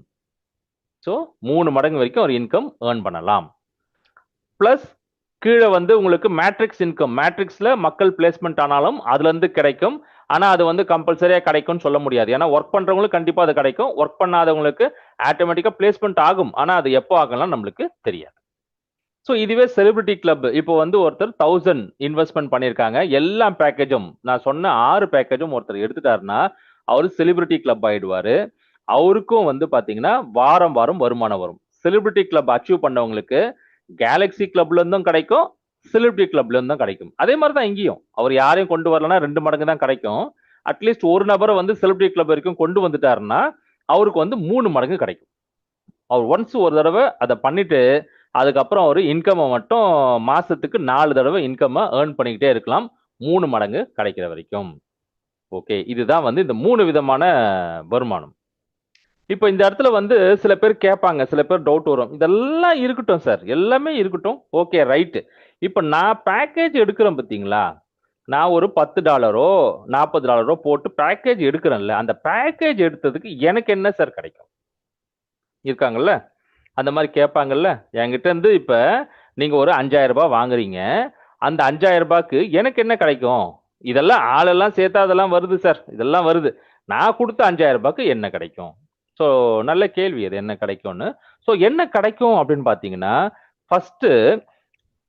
ஸோ 3 மடங்கு வரைக்கும் ஒரு இன்கம் ஏர்ன் பண்ணலாம். பிளஸ் கீழே வந்து உங்களுக்கு மேட்ரிக்ஸ் இன்கம், மேட்ரிக்ஸ்ல மக்கள் பிளேஸ்மெண்ட் ஆனாலும் அதுல இருந்து கிடைக்கும். ஆனா அது வந்து கம்பல்சரியா கிடைக்கும்னு சொல்ல முடியாது. ஏன்னா ஒர்க் பண்றவங்களுக்கு கண்டிப்பா அது கிடைக்கும். ஒர்க் பண்ணாதவங்களுக்கு ஆட்டோமேட்டிக்கா பிளேஸ்மெண்ட் ஆகும். ஆனா அது எப்போ ஆகலாம் நம்மளுக்கு தெரியாது. ஸோ இதுவே செலிபிரிட்டி கிளப் இப்போ வந்து ஒருத்தர் 1000 இன்வெஸ்ட்மெண்ட் பண்ணியிருக்காங்க. எல்லா பேக்கேஜும் நான் சொன்ன 6 பேக்கேஜும் ஒருத்தர் எடுத்துட்டாருன்னா அவரு செலிபிரிட்டி கிளப் ஆயிடுவாரு. அவருக்கும் வந்து பாத்தீங்கன்னா வாரம் வாரம் வருமானம் வரும். செலிபிரிட்டி கிளப் அச்சீவ் பண்ணவங்களுக்கு கேலக்ஸி கிளப்ல இருந்தும் கிடைக்கும், செலிபிரிட்டி கிளப்ல இருந்தும் கிடைக்கும். அதே மாதிரி தான் இங்கேயும் அவர் யாரையும் கொண்டு வரலன்னா 2 மடங்கு தான் கிடைக்கும். அட்லீஸ்ட் ஒரு நபரை வந்து செலிபிரிட்டி கிளப் வரைக்கும் கொண்டு வந்துட்டாருன்னா அவருக்கு வந்து 3 மடங்கு கிடைக்கும். அவர் ஒன்ஸ் ஒரு தடவை அதை பண்ணிட்டு அதுக்கப்புறம் அவர் இன்கம் மட்டும் மாசத்துக்கு 4 தடவை இன்கம் ஏர்ன் பண்ணிக்கிட்டே இருக்கலாம், 3 மடங்கு கிடைக்கிற வரைக்கும். ஓகே, இதுதான் வந்து இந்த 3 விதமான வருமானம். இப்போ இந்த இடத்துல வந்து சில பேர் கேட்பாங்க, சில பேர் டவுட் வரும். இதெல்லாம் இருக்கட்டும் சார், எல்லாமே இருக்கட்டும். Okay right. இப்போ நான் பேக்கேஜ் எடுக்கிறேன் பார்த்தீங்களா? நான் ஒரு $10 $40 போட்டு பேக்கேஜ் எடுக்கிறேன்ல, அந்த பேக்கேஜ் எடுத்ததுக்கு எனக்கு என்ன சார் கிடைக்கும்? இருக்காங்கல்ல, அந்த மாதிரி கேட்பாங்கல்ல. என்கிட்ட இருந்து இப்ப நீங்க ஒரு $5000 வாங்குறீங்க. அந்த $5000க்கு எனக்கு என்ன கிடைக்கும்? இதெல்லாம் ஆளெல்லாம் சேர்த்தா அதெல்லாம் வருது சார். இதெல்லாம் வருது. நான் கொடுத்த $5000க்கு என்ன கிடைக்கும்? ஸோ நல்ல கேள்வி அது, என்ன கிடைக்கும்னு. ஸோ என்ன கிடைக்கும் அப்படின்னு பார்த்தீங்கன்னா, ஃபர்ஸ்ட்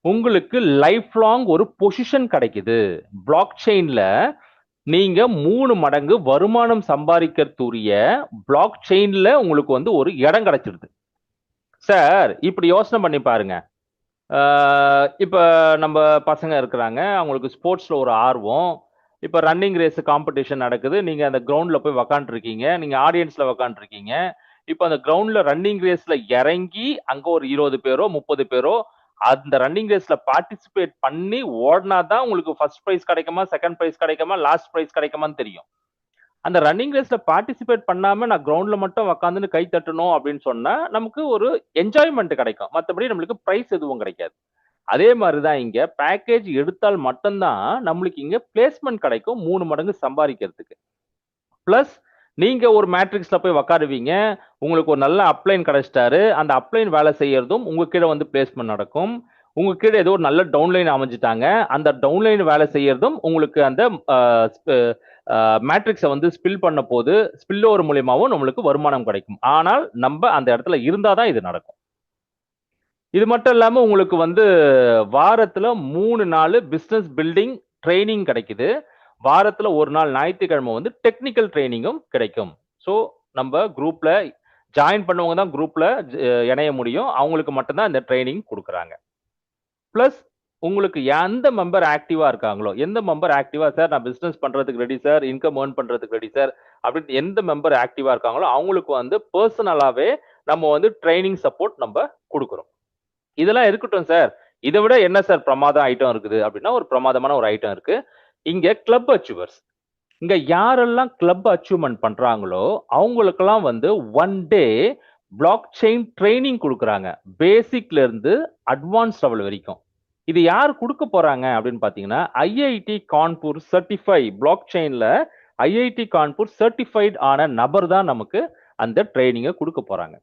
உங்களுக்கு லைஃப் லாங் ஒரு பொசிஷன் கிடைக்குது. பிளாக் செயின்ல நீங்க 3 மடங்கு வருமானம் சம்பாதிக்கிறதுரிய பிளாக் செயின்ல உங்களுக்கு வந்து ஒரு இடம் கிடைச்சிருது. சார் இப்படி யோசனை பண்ணி பாருங்க. இப்ப நம்ம பசங்க இருக்கிறாங்க, அவங்களுக்கு ஸ்போர்ட்ஸ்ல ஒரு ஆர்வம். இப்ப ரன்னிங் ரேஸ் காம்படிஷன் நடக்குது. நீங்க அந்த கிரவுண்ட்ல போய் உக்காந்துருக்கீங்க. நீங்க ஆடியன்ஸ்ல உக்காந்துருக்கீங்க. இப்ப அந்த கிரவுண்ட்ல ரன்னிங் ரேஸ்ல இறங்கி அங்க ஒரு 20 பேரோ 30 பேரோ அந்த ரன்னிங் ரேஸ்ல பார்ட்டிசிபேட் பண்ணி ஓடினா தான் உங்களுக்கு ஃபர்ஸ்ட் பிரைஸ் கிடைக்குமா, செகண்ட் பிரைஸ் கிடைக்குமா, லாஸ்ட் பிரைஸ் கிடைக்குமான்னு தெரியும். அந்த ரன்னிங் ரேஸ்ல பார்ட்டிசிபேட் பண்ணாம நான் கிரவுண்ட்ல மட்டும் உக்காந்துன்னு கை தட்டணும் அப்படின்னு சொன்னா நமக்கு ஒரு என்ஜாய்மெண்ட் கிடைக்கும். மற்றபடி நம்மளுக்கு பிரைஸ் எதுவும் கிடைக்காது. அதே மாதிரிதான் இங்க பேக்கேஜ் எடுத்தால் மட்டும்தான் நம்மளுக்கு இங்க பிளேஸ்மெண்ட் கிடைக்கும் 3 மடங்கு சம்பாதிக்கிறதுக்கு. பிளஸ் நீங்க ஒரு மேட்ரிக்ஸ்ல போய் உக்காருவீங்க, உங்களுக்கு ஒரு நல்ல அப்ளைன் கிடைச்சிட்டாரு. அந்த அப்ளைன் வேலை செய்யறதும் உங்க கீழே வந்து பிளேஸ்மெண்ட் நடக்கும். உங்க கீழே ஏதோ ஒரு நல்ல டவுன்லைன் அமைஞ்சிட்டாங்க. அந்த டவுன்லைன் வேலை செய்யறதும் உங்களுக்கு அந்த மேட்ரிக்ஸை வந்து ஸ்பில் பண்ண போது ஸ்பில் ஓவர் மூலியமாவும் நம்மளுக்கு வருமானம் கிடைக்கும். ஆனால் நம்ம அந்த இடத்துல இருந்தாதான் இது நடக்கும். இது மட்டும் இல்லாம உங்களுக்கு வந்து வாரத்துல 3 நாள் பிசினஸ் பில்டிங் ட்ரைனிங் கிடைக்குது. வாரத்துல ஒரு நாள் ஞாயிற்றுக்கிழமை வந்து டெக்னிக்கல் ட்ரைனிங்கும் கிடைக்கும். ஸோ நம்ம குரூப்ல ஜாயின் பண்ணவங்க தான் குரூப்ல இணைய முடியும். அவங்களுக்கு மட்டும்தான் இந்த ட்ரைனிங் கொடுக்குறாங்க. பிளஸ் உங்களுக்கு எந்த மெம்பர் ஆக்டிவா இருக்காங்களோ, எந்த மெம்பர் ஆக்டிவா சார் நான் பிசினஸ் பண்றதுக்கு ரெடி சார், இன்கம் ஏர்ன் பண்றதுக்கு ரெடி சார் அப்படின்னு எந்த மெம்பர் ஆக்டிவா இருக்காங்களோ அவங்களுக்கு வந்து பர்சனலாவே நம்ம வந்து ட்ரைனிங் சப்போர்ட் நம்ம கொடுக்குறோம். இதெல்லாம் இருக்கட்டும் சார். இதை விட என்ன சார் பிரமாதம் ஐட்டம் இருக்குது அப்படின்னா ஒரு பிரமாதமான ஒரு ஐட்டம் இருக்கு. இங்க கிளப் அச்சீவர்ஸ். இங்க யாரெல்லாம் கிளப் அச்சீவ்மெண்ட் பண்றாங்களோ அவங்களுக்கெல்லாம் வந்து 1 டே பிளாக் செயின் ட்ரைனிங் கொடுக்குறாங்க. பேசிக்ல இருந்து அட்வான்ஸ் லெவல் வரைக்கும். இது யார் கொடுக்க போறாங்க அப்படின்னு பாத்தீங்கன்னா ஐஐடி கான்பூர் சர்டிஃபை பிளாக் செயின்ல ஐஐடி கான்பூர் சர்டிஃபைட் ஆன நபர் தான் நமக்கு அந்த ட்ரைனிங்கை கொடுக்க போறாங்க.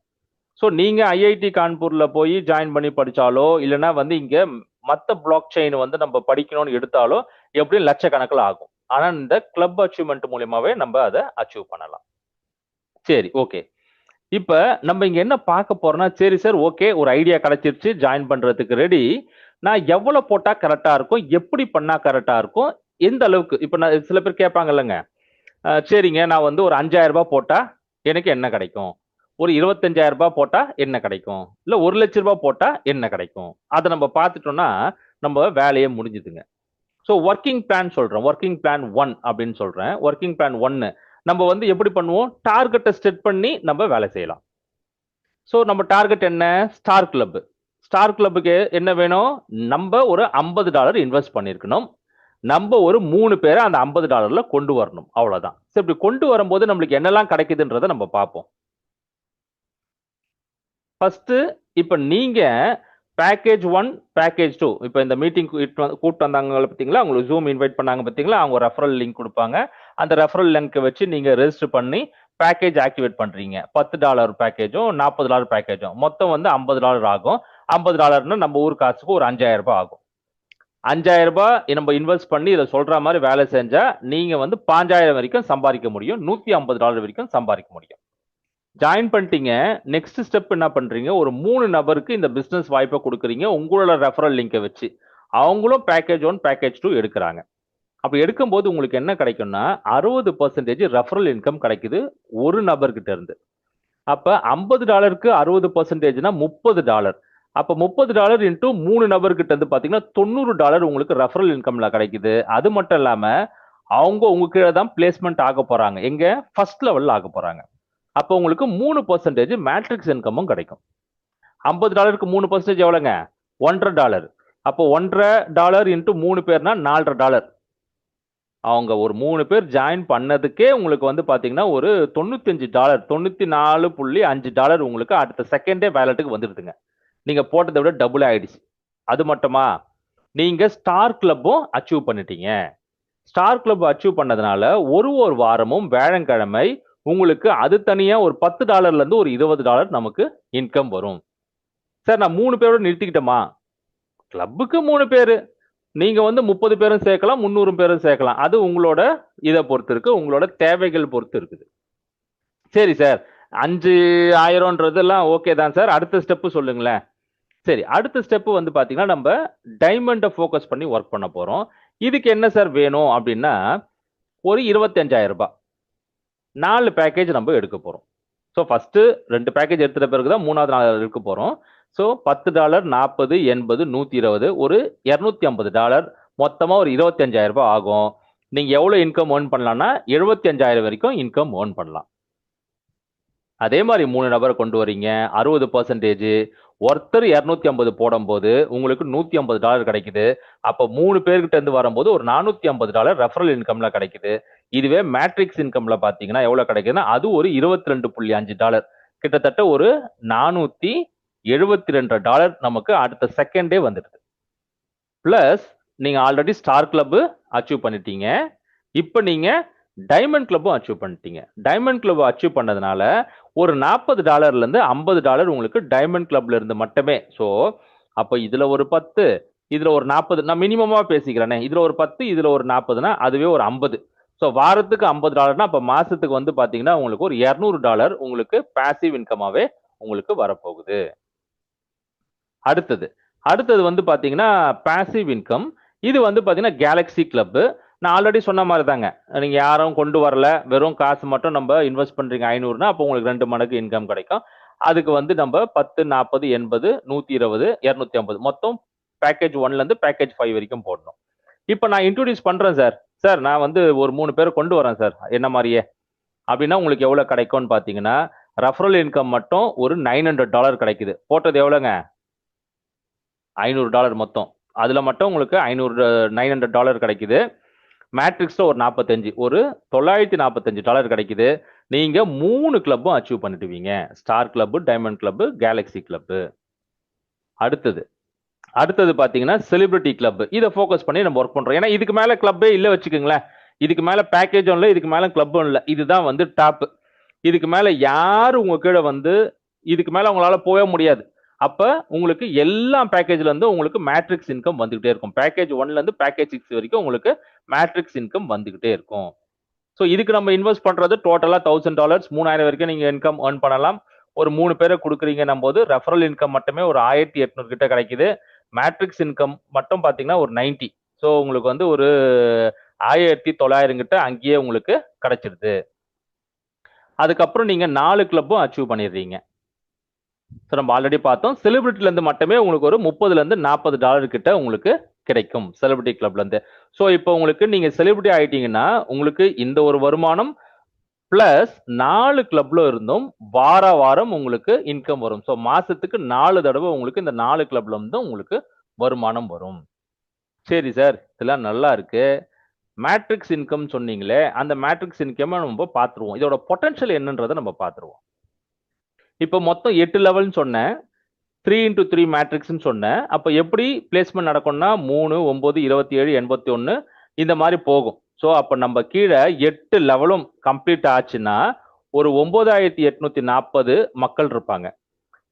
ஸோ நீங்க ஐஐடி கான்பூர்ல போய் ஜாயின் பண்ணி படிச்சாலோ இல்லைன்னா வந்து இங்க மற்ற பிளாக் செயின் வந்து நம்ம படிக்கணும்னு எடுத்தாலோ எப்படியும் லட்சக்கணக்கில் ஆகும். ஆனா இந்த கிளப் அச்சீவ்மெண்ட் மூலியமாவே நம்ம அதை அச்சீவ் பண்ணலாம். சரி, ஓகே. இப்ப நம்ம இங்க என்ன பார்க்க போறோம்னா, சரி சார், ஓகே, ஒரு ஐடியா கிடைச்சிருச்சு, ஜாயின் பண்றதுக்கு ரெடி. நான் எவ்வளவு போட்டா கரெக்டா இருக்கும், எப்படி பண்ணா கரெக்டா இருக்கும், எந்த அளவுக்கு? இப்ப நான் சில பேர் கேட்பாங்க இல்லைங்க, சரிங்க நான் வந்து ஒரு 5000 ரூபாய் போட்டா எனக்கு என்ன கிடைக்கும், ஒரு 25,000 ரூபாய் போட்டா என்ன கிடைக்கும், இல்ல 1,00,000 ரூபாய் போட்டா என்ன கிடைக்கும், அதை நம்ம பார்த்துட்டோம்னா நம்ம வேலையே முடிஞ்சுதுங்க. ஸோ ஒர்க்கிங் பிளான் சொல்றேன். ஒர்க்கிங் பிளான் 1 அப்படின்னு சொல்றேன். ஒர்க்கிங் பிளான் 1 நம்ம வந்து எப்படி பண்ணுவோம், டார்கெட்டை செட் பண்ணி நம்ம வேலை செய்யலாம். ஸோ நம்ம டார்கெட் என்ன, ஸ்டார் கிளப். ஸ்டார் கிளப்புக்கு என்ன வேணும், நம்ம ஒரு $50 இன்வெஸ்ட் பண்ணிருக்கணும். நம்ம ஒரு 3 பேரை அந்த $50ல கொண்டு வரணும், அவ்வளவுதான். சரி, இப்படி கொண்டு வரும்போது நம்மளுக்கு என்னெல்லாம் கிடைக்குதுன்றதை நம்ம பார்ப்போம். ஃபர்ஸ்ட் இப்ப நீங்க பேக்கேஜ் 1 பேக்கேஜ் 2 இப்ப இந்த மீட்டிங் கூப்பிட்டு வந்தாங்க பாத்தீங்களா, உங்களுக்கு ஜூம் இன்வைட் பண்ணாங்க பாத்தீங்களா, அவங்க ரெஃபரல் லிங்க் கொடுப்பாங்க. அந்த ரெஃபரல் லிங்க் வச்சு நீங்க ரெஜிஸ்டர் பண்ணி பேக்கேஜ் ஆக்டிவேட் பண்றீங்க. $10 பேக்கேஜும் $40 பேக்கேஜும் மொத்தம் வந்து $50 ஆகும். $50 நம்ம ஊர் காசுக்கு ஒரு 5000 ரூபாய் ஆகும். 5000 ரூபாய் நம்ம இன்வெஸ்ட் பண்ணி இதை சொல்ற மாதிரி வேலை செஞ்சா நீங்க வந்து 5000 வரைக்கும் சம்பாதிக்க முடியும், $150 வரைக்கும் சம்பாதிக்க முடியும். ஜாயின் பண்ணிட்டீங்க. நெக்ஸ்ட் ஸ்டெப் என்ன பண்றீங்க, ஒரு 3 நபருக்கு இந்த பிசினஸ் வாய்ப்பை கொடுக்குறீங்க உங்களோட ரெஃபரல் லிங்கை வச்சு. அவங்களும் பேக்கேஜ் 1 பேக்கேஜ் 2 எடுக்கிறாங்க. அப்ப எடுக்கும்போது உங்களுக்கு என்ன கிடைக்கும்னா 60% ரெஃபரல் இன்கம் கிடைக்குது ஒரு நபர்கிட்ட இருந்து. அப்ப $50க்கு 60%னா $30. அப்ப $30 இன்டூ 3 நபர்கிட்ட இருந்து பாத்தீங்கன்னா $90 உங்களுக்கு ரெஃபரல் இன்கம்ல கிடைக்குது. அது மட்டும் இல்லாம அவங்க உங்க கீழே தான் பிளேஸ்மெண்ட் ஆக போறாங்க. எங்க, ஃபர்ஸ்ட் லெவல்ல ஆக போறாங்க. அப்போ உங்களுக்கு 3% மேட்ரிக்ஸ் இன்கமும் கிடைக்கும். $50க்கு 3% எவ்வளவுங்க, $1.5. அப்போ $1.5 இன்டூ 3 பேர்னா $4.5. அவங்க ஒரு 3 பேர் ஜாயின் பண்ணதுக்கே உங்களுக்கு வந்து பாத்தீங்கன்னா ஒரு $95, $94.5 உங்களுக்கு அடுத்த செகண்டே வேலெட்டுக்கு வந்துருதுங்க. நீங்க போட்டதை விட டபுள் ஆயிடுச்சு. அது மட்டுமா, நீங்க ஸ்டார் கிளப்பும் அச்சீவ் பண்ணிட்டீங்க. ஸ்டார் கிளப் அச்சீவ் பண்ணதுனால ஒரு வாரமும் வியாழக்கிழமை உங்களுக்கு அது தனியா ஒரு $10ல இருந்து ஒரு $20 நமக்கு இன்கம் வரும். சார் நான் 3 பேரோட நிறுத்திக்கிட்டோமா, கிளப்புக்கு 3 பேரு, நீங்க வந்து 30 பேரும் சேர்க்கலாம், 300 பேரும் சேர்க்கலாம். அது உங்களோட இதை பொறுத்து இருக்கு, உங்களோட தேவைகள் பொறுத்து இருக்குது. சரி சார், 5000ன்றதெல்லாம் ஓகே தான் சார், அடுத்த ஸ்டெப் சொல்லுங்களேன். சரி, அடுத்த ஸ்டெப் வந்து பாத்தீங்கன்னா நம்ம டைமண்டை ஃபோக்கஸ் பண்ணி ஒர்க் பண்ண போறோம். இதுக்கு என்ன சார் வேணும் அப்படின்னா ஒரு 25,000 ரூபாய் 4 பேக்கேஜ் நம்ம எடுக்க போறோம். ஸோ ஃபர்ஸ்ட் 2 பேக்கேஜ் எடுத்துட்ட பிறகு தான் 3வது 4 எடுக்க போறோம். ஸோ $10, 40, 80, 120, ஒரு $250, மொத்தமா ஒரு 25,000 ரூபாய் ஆகும். நீங்க எவ்வளவு இன்கம் ஏர்ன் பண்ணலாம்னா 75,000 வரைக்கும் இன்கம் ஏர்ன் பண்ணலாம். அதே மாதிரி 3 நபரை கொண்டு வரீங்க, 60%, ஒருத்தர் 250 போடும்போது உங்களுக்கு $150 கிடைக்குது. அப்ப 3 பேர்கிட்ட இருந்து வரும்போது ஒரு $450 ரெஃபரல் இன்கம்ல கிடைக்குது. இதுவே மேட்ரிக்ஸ் இன்கம்ல பாத்தீங்கன்னா எவ்வளவு கிடைக்குதுன்னா அது ஒரு $22.5, கிட்டத்தட்ட ஒரு $472 நமக்கு அடுத்த செகண்டே வந்துடுது. பிளஸ் நீங்க ஆல்ரெடி ஸ்டார் கிளப் அச்சீவ் பண்ணிட்டீங்க. இப்ப நீங்க டைமண்ட் கிளப்பும் அச்சீவ் பண்ணிட்டீங்க. டைமண்ட் கிளப் அச்சீவ் பண்ணதுனால ஒரு $40ல இருந்து $50 உங்களுக்கு டைமண்ட் கிளப்ல இருந்து மட்டுமே. ஸோ அப்ப இதுல ஒரு 10, இதுல ஒரு 40. நான் மினிமமா பேசிக்கிறேனே. இதுல ஒரு 10, இதுல ஒரு 40னா அதுவே ஒரு 50. ஸோ வாரத்துக்கு $50 அப்ப மாசத்துக்கு வந்து பாத்தீங்கன்னா உங்களுக்கு ஒரு $200 உங்களுக்கு பாசிவ் இன்கமாவே உங்களுக்கு வரப்போகுது. அடுத்தது அடுத்தது வந்து பாத்தீங்கன்னா பாசிவ் இன்கம். இது வந்து பாத்தீங்கன்னா கேலக்ஸி கிளப். நான் ஆல்ரெடி சொன்ன மாதிரி தாங்க. நீங்க யாரும் கொண்டு வரல, வெறும் காசு மட்டும் நம்ம இன்வெஸ்ட் பண்றீங்க 500னா அப்போ உங்களுக்கு 2 மடங்கு இன்கம் கிடைக்கும். அதுக்கு வந்து நம்ம 10, 40, 80, 120, 250 மொத்தம் பேக்கேஜ் 1ல இருந்து பேக்கேஜ் 5 வரைக்கும் போடணும். இப்போ நான் இன்ட்ரோடியூஸ் பண்றேன் சார். சார் நான் வந்து ஒரு 3 பேரை கொண்டு வரேன் சார் என்ன மாதிரியே. அப்படின்னா உங்களுக்கு எவ்வளவு கிடைக்கும்னு பாத்தீங்கன்னா ரெஃபரல் இன்கம் மட்டும் ஒரு $900 கிடைக்குது. போட்டது எவ்வளவுங்க? $500 மொத்தம். அதுல மட்டும் உங்களுக்கு $900 கிடைக்குது. மேட்ரிக்ஸ்ல ஒரு 45, ஒரு $945 கிடைக்குது. நீங்க 3 கிளப்பும் அச்சீவ் பண்ணிடுவீங்க. Star club, diamond club, Galaxy club. அடுத்தது அடுத்தது பாத்தீங்கன்னா செலிபிரிட்டி கிளப். இதை ஃபோக்கஸ் பண்ணி நம்ம ஒர்க் பண்றோம். ஏன்னா இதுக்கு மேல கிளப்பே இல்ல வச்சுக்கோங்களேன். இதுக்கு மேல பேக்கேஜும் இல்ல, இதுக்கு மேல கிளப்பும் இல்ல. இதுதான் வந்து டாப். இதுக்கு மேல யாரு உங்க கீழே வந்து இதுக்கு மேல உங்களால போக முடியாது. அப்ப உங்களுக்கு எல்லா பேக்கேஜ்ல இருந்து உங்களுக்கு மேட்ரிக்ஸ் இன்கம் வந்துகிட்டே இருக்கும். பேக்கேஜ் 1ல இருந்து பேக்கேஜ் 6 வரைக்கும் உங்களுக்கு மேட்ரிக்ஸ் இன்கம் வந்துகிட்டே இருக்கும். ஸோ இதுக்கு நம்ம இன்வெஸ்ட் பண்றது டோட்டலா $1000, 3000 வரைக்கும் நீங்க இன்கம் ஏர்ன் பண்ணலாம். ஒரு 3 பேரை கொடுக்குறீங்கன்னும் போது ரெஃபரல் இன்கம் மட்டுமே ஒரு 1800 கிட்ட கிடைக்குது. மேட்ரிக்ஸ் இன்கம் மட்டும் பாத்தீங்கன்னா ஒரு 90. ஸோ உங்களுக்கு வந்து ஒரு 1900 கிட்ட அங்கேயே உங்களுக்கு கிடைச்சிருது. அதுக்கப்புறம் நீங்க 4 கிளப்பும் அச்சீவ் பண்ணிடுறீங்க. ஸோ நம்ம ஆல்ரெடி பார்த்தோம். செலிபிரிட்டில இருந்து மட்டுமே உங்களுக்கு ஒரு $30ல இருந்து $40 கிட்ட உங்களுக்கு கிடைக்கும் செலிபிரிட்டி கிளப்ல இருந்து. ஸோ இப்போ உங்களுக்கு நீங்க செலிபிரிட்டி ஆயிட்டீங்கன்னா உங்களுக்கு இந்த ஒரு வருமானம் பிளஸ் 4 கிளப்ல இருந்தும் வாரம் உங்களுக்கு இன்கம் வரும். ஸோ மாசத்துக்கு 4 தடவை உங்களுக்கு இந்த 4 கிளப்ல இருந்தும் உங்களுக்கு வருமானம் வரும். சரி சார், இதெல்லாம் நல்லா இருக்கு. மேட்ரிக்ஸ் இன்கம் சொன்னீங்களே, அந்த மேட்ரிக்ஸ் இன்கம் நம்ம பார்த்துருவோம். இதோட பொட்டன்ஷியல் என்னன்றதை நம்ம பார்த்துருவோம். இப்போ மொத்தம் 8 லெவல்னு சொன்னேன். 3x3 மேட்ரிக்ஸ்னு சொன்னேன். அப்ப எப்படி பிளேஸ்மெண்ட் நடக்கும்னா 3, 9, 27, 81 இந்த மாதிரி போகும். ஸோ அப்ப நம்ம கீழே 8 லெவலும் கம்ப்ளீட் ஆச்சுன்னா ஒரு 9840 மக்கள் இருப்பாங்க.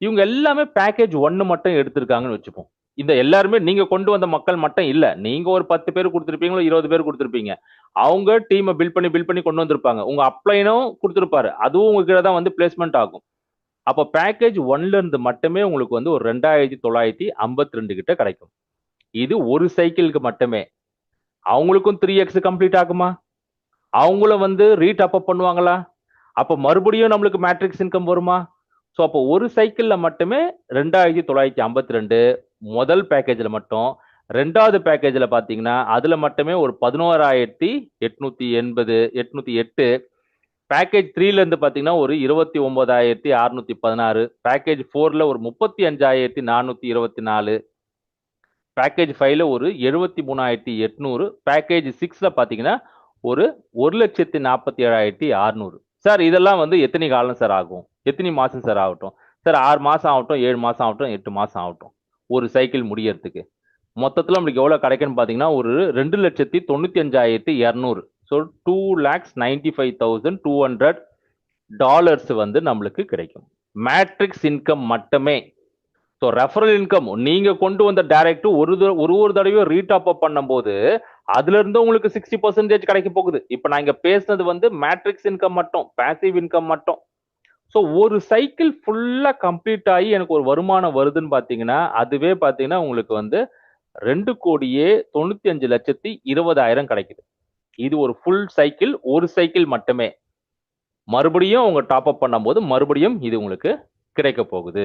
இவங்க எல்லாமே பேக்கேஜ் 1 மட்டும் எடுத்திருக்காங்கன்னு வச்சுப்போம். இந்த எல்லாருமே நீங்க கொண்டு வந்த மக்கள் மட்டும் இல்ல. நீங்க ஒரு 10 பேர் கொடுத்திருப்பீங்களோ 20 பேர் கொடுத்திருப்பீங்க. அவங்க டீமை பில்ட் பண்ணி கொண்டு வந்திருப்பாங்க. உங்க அப்ளைனும் கொடுத்திருப்பாரு. அதுவும் உங்க கீழே தான் வந்து பிளேஸ்மெண்ட் ஆகும். அப்ப பேக்கேஜ் 1ல இருந்து மட்டுமே உங்களுக்கு வந்து ஒரு 2952 கிட்ட கிடைக்கும். இது ஒரு சைக்கிளுக்கு மட்டுமே. அவங்களுக்கும் 3x கம்ப்ளீட் ஆகுமா? அவங்களும் வந்து ரீடாப் அப் பண்ணுவாங்களா? அப்ப மறுபடியும் நம்மளுக்கு மேட்ரிக்ஸ் இன்கம் வருமா? ஸோ அப்போ ஒரு சைக்கிள்ல மட்டுமே 2952 முதல் பேக்கேஜ்ல மட்டும். 2வது பேக்கேஜ்ல பாத்தீங்கன்னா அதுல மட்டுமே ஒரு 11880, 808. பேக்கேஜ் 3ல இருந்து பாத்தீங்கன்னா ஒரு 29616. பேக்கேஜ் 4ல ஒரு 35424. பேக்கேஜ் 5ல ஒரு 73800. பேக்கேஜ் 6ல பாத்தீங்கன்னா ஒரு 1,47,600. சார் இதெல்லாம் வந்து எத்தனை காலம் சார் ஆகும்? எத்தனை மாசம் சார் ஆகட்டும்? சார் 6 மாசம் ஆகட்டும், 7 மாசம் ஆகட்டும், 8 மாசம் ஆகட்டும். ஒரு சைக்கிள் முடியறதுக்கு. மொத்தத்துல நம்மளுக்கு எவ்வளவு கிடைக்குன்னு பாத்தீங்கன்னா ஒரு 2,95,200. ஸோ $2,95,200 வந்து நம்மளுக்கு கிடைக்கும். மேட்ரிக்ஸ் இன்கம் மட்டுமே. ஸோ ரெஃபரல் இன்கம் நீங்க கொண்டு வந்த டைரக்ட் ஒரு தடவையும் ரீடாப் அப் பண்ணும்போது அதுல இருந்து உங்களுக்கு 60% கிடைக்க போகுது. இப்ப நான் இங்க பேசுனது வந்து மேட்ரிக்ஸ் இன்கம் மட்டும், பாசிவ் இன்கம் மட்டும். ஸோ ஒரு சைக்கிள் ஃபுல்லா கம்ப்ளீட் ஆகி எனக்கு ஒரு வருமானம் வருதுன்னு பாத்தீங்கன்னா அதுவே பாத்தீங்கன்னா உங்களுக்கு வந்து 2,95,20,000 கிடைக்குது. இது ஒரு ஃபுல் சைக்கிள், ஒரு சைக்கிள் மட்டுமே. மறுபடியும் உங்க டாப் அப் பண்ணும்போது மறுபடியும் இது உங்களுக்கு கிடைக்க போகுது.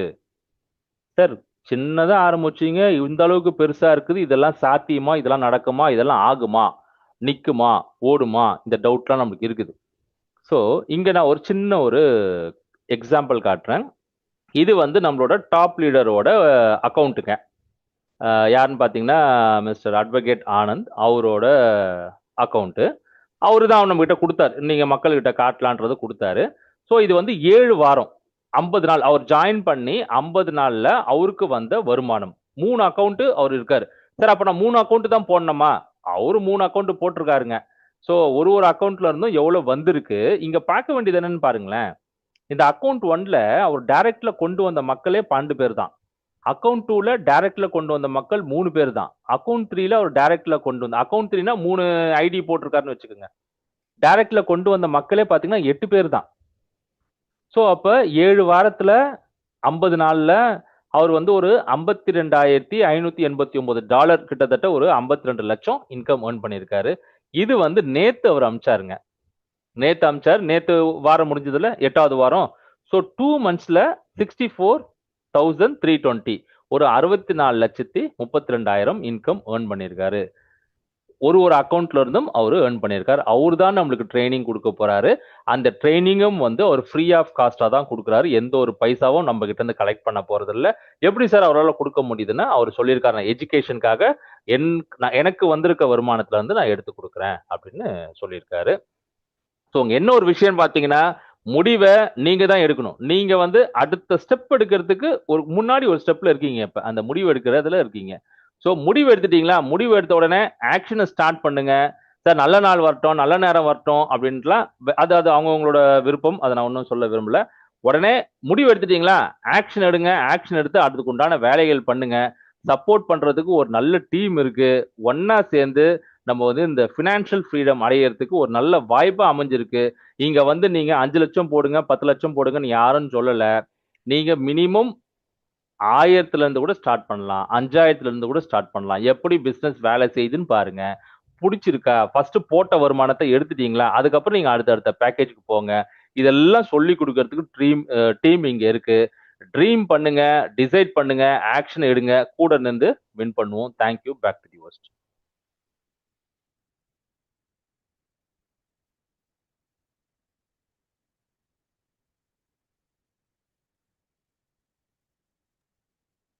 சார் சின்னதா ஆரம்பிச்சீங்க, இந்த அளவுக்கு பெருசா இருக்குது. இதெல்லாம் சாத்தியமா? இதெல்லாம் நடக்குமா? இதெல்லாம் ஆகுமா? நிக்குமா? ஓடுமா? இந்த டவுட்லாம் நமக்கு இருக்குது. ஸோ இங்க நான் ஒரு சின்ன ஒரு எக்ஸாம்பிள் காட்டுறேன். இது வந்து நம்மளோட டாப் லீடரோட அக்கௌண்ட்டுங்க. யாருன்னு பார்த்தீங்கன்னா மிஸ்டர் அட்வொகேட் ஆனந்த் அவரோட அக்கௌண்ட்டு. அவரு தான் நம்ம கிட்ட கொடுத்தாரு. நீங்க மக்கள்கிட்ட காட்டலான்றத கொடுத்தாரு. ஸோ இது வந்து 7 வாரம் 50 நாள் அவர் ஜாயின் பண்ணி 50 நாள்ல அவருக்கு வந்த வருமானம். 3 அக்கௌண்ட் அவர் இருக்காரு. சார் அப்ப நான் 3 அக்கௌண்ட் தான் போடணுமா? அவரு 3 அக்கௌண்ட் போட்டிருக்காருங்க. ஸோ ஒரு அக்கௌண்ட்ல இருந்தும் எவ்வளவு வந்திருக்கு. இங்க பார்க்க வேண்டியது என்னன்னு பாருங்களேன். இந்த அக்கௌண்ட் 1ல அவர் டைரக்ட்ல கொண்டு வந்த மக்களே 12 பேர் தான். அக்கௌண்ட் 2ல டைரக்ட்ல கொண்டு வந்த மக்கள் 3 பேர் தான். அக்கௌண்ட் 3ல அவர் டைரக்ட்ல கொண்டு வந்த அக்கௌண்ட் 3னா 3 ஐடி போட்டிருக்காருன்னு வச்சுக்கோங்க. டைரக்ட்ல கொண்டு வந்த மக்களே பாத்தீங்கன்னா 8 பேர் தான். சோ அப்ப 7 வாரத்துல 50 நாள்ல அவர் வந்து ஒரு $52,589 கிட்டத்தட்ட ஒரு 52 லட்சம் இன்கம் ஏர்ன் பண்ணியிருக்காரு. இது வந்து நேத்து அவர் அமிச்சாருங்க. நேத்து வாரம் முடிஞ்சதுல 8வது வாரம். சோ 2 மந்த்ஸ்ல 64,320 ஒரு 64,32,000 இன்கம் ஏர்ன் பண்ணியிருக்காரு. ஒரு அக்கவுண்ட்ல இருந்தும் அவரு ஏர்ன் பண்ணியிருக்காரு. அவரு தான் நம்மளுக்கு ட்ரைனிங் கொடுக்க போறாரு. அந்த ட்ரைனிங்கும் வந்து அவர் ஃப்ரீ ஆஃப் காஸ்டா தான் கொடுக்குறாரு. எந்த ஒரு பைசாவும் நம்ம கிட்ட இருந்து கலெக்ட் பண்ண போறது இல்ல. எப்படி சார் அவரால கொடுக்க முடியுதுன்னா, அவர் சொல்லியிருக்காரு எஜுகேஷனுக்காக எனக்கு வந்திருக்க வருமானத்துல இருந்து நான் எடுத்து கொடுக்குறேன் அப்படின்னு சொல்லியிருக்காரு. ஸோ என்ன ஒரு விஷயம் பாத்தீங்கன்னா, முடிவை நீங்க தான் எடுக்கணும். நீங்க வந்து அடுத்த ஸ்டெப் எடுக்கிறதுக்கு முன்னாடி ஒரு ஸ்டெப்ல இருக்கீங்க. இப்ப அந்த முடிவு எடுக்கிறதுல இருக்கீங்க. ஸோ முடிவு எடுத்துட்டீங்களா? முடிவு எடுத்த உடனே ஆக்ஷனை ஸ்டார்ட் பண்ணுங்க. சார் நல்ல நாள் வரட்டும், நல்ல நேரம் வரட்டும் அப்படின்ட்டுலாம் அது அது அவங்கவங்களோட விருப்பம். அதை நான் ஒன்றும் சொல்ல விரும்பல. உடனே முடிவு எடுத்துட்டீங்களா? ஆக்ஷன் எடுங்க. ஆக்ஷன் எடுத்து அதுக்கு உண்டான வேலைகள் பண்ணுங்க. சப்போர்ட் பண்றதுக்கு ஒரு நல்ல டீம் இருக்கு. ஒண்ணா சேர்ந்து நம்ம வந்து இந்த பினான்சியல் ஃப்ரீடம் அடையறதுக்கு ஒரு நல்ல வாய்ப்பா அமைஞ்சிருக்கு. இங்க வந்து நீங்க 5 லட்சம் போடுங்க, 10 லட்சம் போடுங்கன்னு யாரும் சொல்லல. நீங்க மினிமம் 1000ல இருந்து கூட ஸ்டார்ட் பண்ணலாம். 5000ல இருந்து கூட ஸ்டார்ட் பண்ணலாம். எப்படி பிசினஸ் வேலை செய்யுதுன்னு பாருங்க. புடிச்சிருக்கா? ஃபர்ஸ்ட் போட்ட வருமானத்தை எடுத்துட்டீங்களா? அதுக்கப்புறம் நீங்க அடுத்த பேக்கேஜ்க்கு போங்க. இதெல்லாம் சொல்லிக் குடுக்கறதுக்கு டீம் இங்க இருக்கு. ட்ரீம் பண்ணுங்க, டிசைட் பண்ணுங்க, ஆக்ஷன் எடுங்க. கூட நின்னு வின் பண்ணுவோம். Thank you. Back to the host.